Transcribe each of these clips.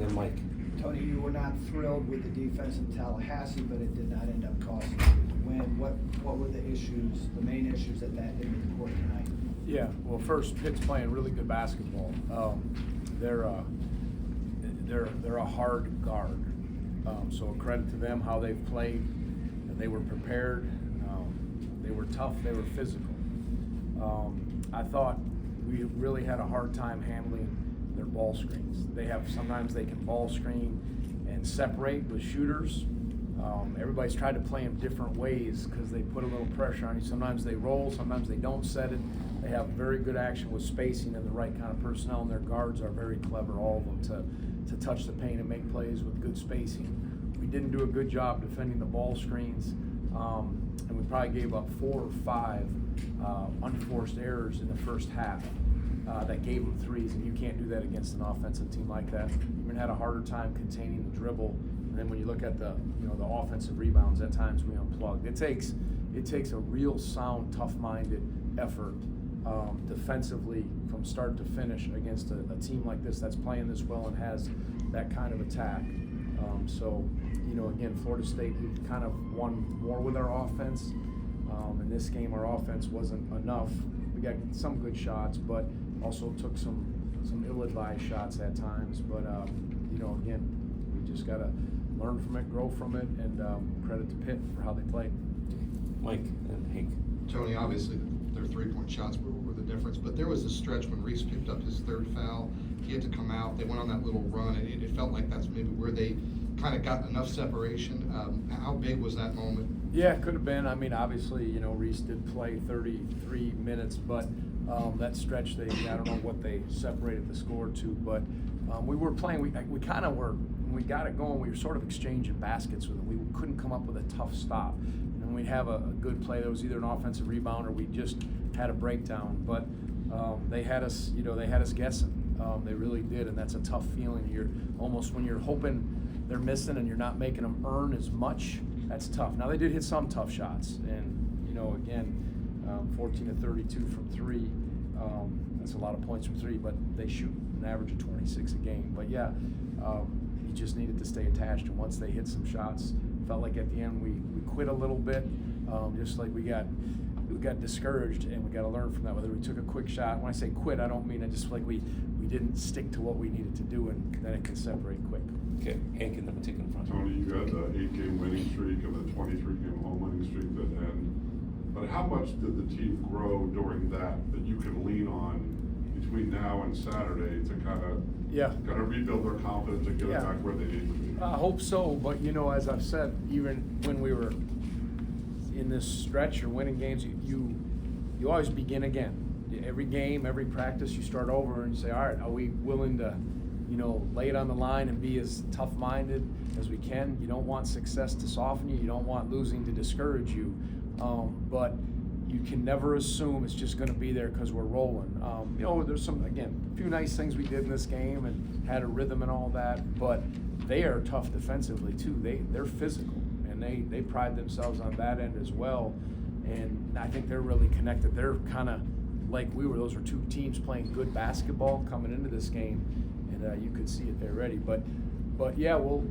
then Mike. Tony, you were not thrilled with the defense in Tallahassee, but it did not end up costing you the win. What were the issues, the main issues that ended the court tonight? Yeah, well, first, Pitt's playing really good basketball. They're a hard guard, so a credit to them how they've played. They were prepared. They were tough. They were physical. I thought we really had a hard time handling their ball screens. Sometimes they can ball screen and separate with shooters. Everybody's tried to play them different ways because they put a little pressure on you. Sometimes they roll, sometimes they don't set it. They have very good action with spacing and the right kind of personnel, and their guards are very clever, all of them, to touch the paint and make plays with good spacing. We didn't do a good job defending the ball screens, and we probably gave up 4 or 5 unforced errors in the first half that gave them threes, and you can't do that against an offensive team like that. We're gonna have a harder time containing the dribble, and then when you look at the offensive rebounds, at times we unplugged. It takes a real sound, tough-minded effort defensively from start to finish against a team like this that's playing this well and has that kind of attack. So, again, Florida State, we kind of won more with our offense. In this game, our offense wasn't enough. We got some good shots, but also took some ill-advised shots at times. But, again, we just got to learn from it, grow from it, and credit to Pitt for how they played. Mike and Hank. Tony, obviously their three-point shots were the difference, but there was a stretch when Reese picked up his 3rd foul. He had to come out. They went on that little run, and it felt like that's maybe where they kind of got enough separation. How big was that moment? Yeah, it could have been. I mean, obviously, Reese did play 33 minutes, but that stretch, I don't know what they separated the score to, but we were playing, we kind of were, when we got it going, we were sort of exchanging baskets with them. We couldn't come up with a tough stop. And we'd have a good play that was either an offensive rebound or we just had a breakdown, but they had us, they had us guessing. They really did, and that's a tough feeling. You're almost, when you're hoping they're missing and you're not making them earn as much, that's tough. Now, they did hit some tough shots, and, again, 14 to 32 from 3, that's a lot of points from 3, but they shoot an average of 26 a game. But, yeah, you just needed to stay attached, and once they hit some shots, felt like at the end we quit a little bit, just like we got discouraged, and we got to learn from that. Whether we took a quick shot, when I say quit, I don't mean it just like we didn't stick to what we needed to do, and then it can separate quick. Okay, Hank, and then we'll take it in front. Tony, you had the 8-game winning streak and the 23-game home winning streak that end. But how much did the team grow during that you can lean on between now and Saturday to kind of rebuild their confidence and get it back where they need to be? I hope so, but as I've said, even when we were in this stretch or winning games, you always begin again. Every game, every practice, you start over and you say, all right, are we willing to lay it on the line and be as tough-minded as we can? You don't want success to soften you. You don't want losing to discourage you. But you can never assume it's just going to be there because we're rolling. There's a few nice things we did in this game and had a rhythm and all that, but they are tough defensively too. They're physical, and they pride themselves on that end as well. And I think they're really connected. They're kind of like we were. Those were 2 teams playing good basketball coming into this game. You could see it there already, but yeah, we'll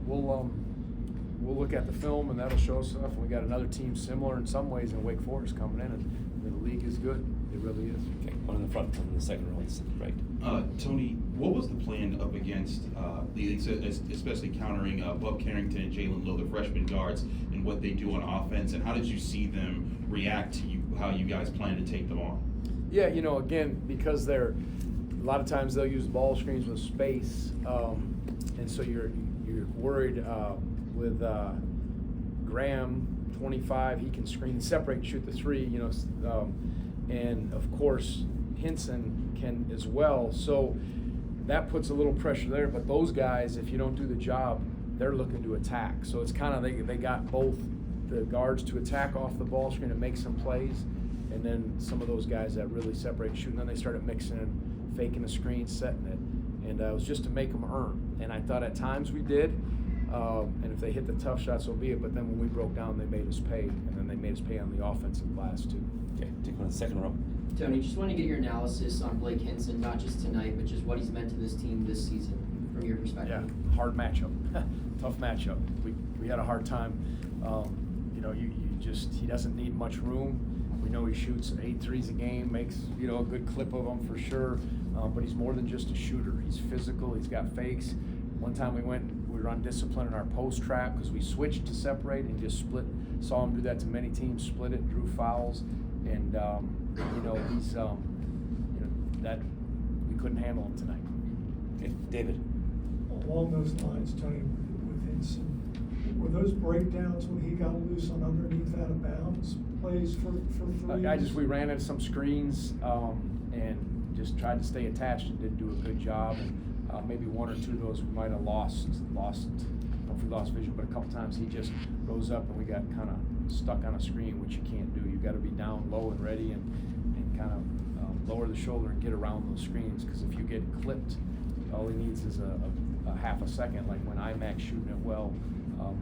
look at the film and that'll show stuff. And we got another team similar in some ways in Wake Forest coming in, and the league is good. It really is. Okay, one in the front, one in the second row. Right. Tony, what was the plan up against especially countering Bub Carrington and Jalen Lowe, the freshman guards, and what they do on offense, and how did you see them react to how you guys plan to take them on? Yeah, again, because a lot of times they'll use ball screens with space, and so you're worried with Graham, 25, he can screen, separate, and shoot the 3, and of course Henson can as well. So that puts a little pressure there. But those guys, if you don't do the job, they're looking to attack. So it's kind of they got both the guards to attack off the ball screen and make some plays, and then some of those guys that really separate and shoot. And then they started mixing and faking the screen, setting it, and it was just to make them earn. And I thought at times we did. And if they hit the tough shots, so be it. But then when we broke down, they made us pay, and then they made us pay on the offensive glass too. Okay, take one in the second row. Tony, just want to get your analysis on Blake Henson, not just tonight, but just what he's meant to this team this season. from your perspective? Yeah, hard matchup, tough matchup. We had a hard time. You know, you just, he doesn't need much room. We know he shoots 8 threes a game, makes, you know, a good clip of them for sure. But he's more than just a shooter. He's physical. He's got fakes. One time we were undisciplined in our post trap because we switched to separate and just split. Saw him do that to many teams. Split it, drew fouls, and you know, he's you know, that we couldn't handle him tonight. Okay, David. Along those lines, Tony, with Henson, were those breakdowns when he got loose on underneath out of bounds plays for threes? We ran into some screens and just tried to stay attached and did do a good job. And maybe 1 or 2 of those we might have lost. Hopefully lost vision, but a couple times he just rose up and we got kind of stuck on a screen, which you can't do. You've got to be down low and ready and kind of lower the shoulder and get around those screens, because if you get clipped, all he needs is a half a second, like when IMAX shooting it well,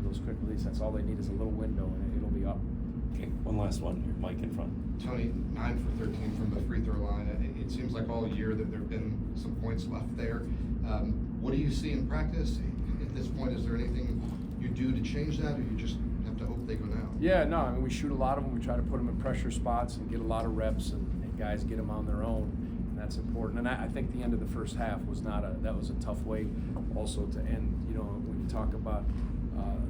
those quick release, that's all they need is a little window and it'll be up. Okay, one last one here, Mike in front. Tony, 9 for 13 from the free throw line. It seems like all year that there have been some points left there. What do you see in practice? At this point, is there anything you do to change that, or you just have to hope they go now? Yeah, no, I mean, we shoot a lot of them. We try to put them in pressure spots and get a lot of reps, and guys get them on their own, and that's important. And I think the end of the first half was that was a tough way also to end. You know, when you talk about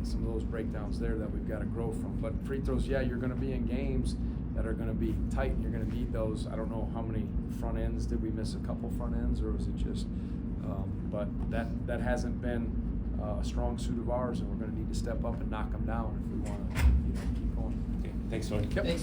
some of those breakdowns there that we've got to grow from. But free throws, yeah, you're going to be in games that are going to be tight, and you're going to need those. I don't know how many front ends. Did we miss a couple front ends, or was it just but that hasn't been a strong suit of ours, and we're going to need to step up and knock them down if we want to keep going. Okay, thanks, Tony. Yep. Thanks.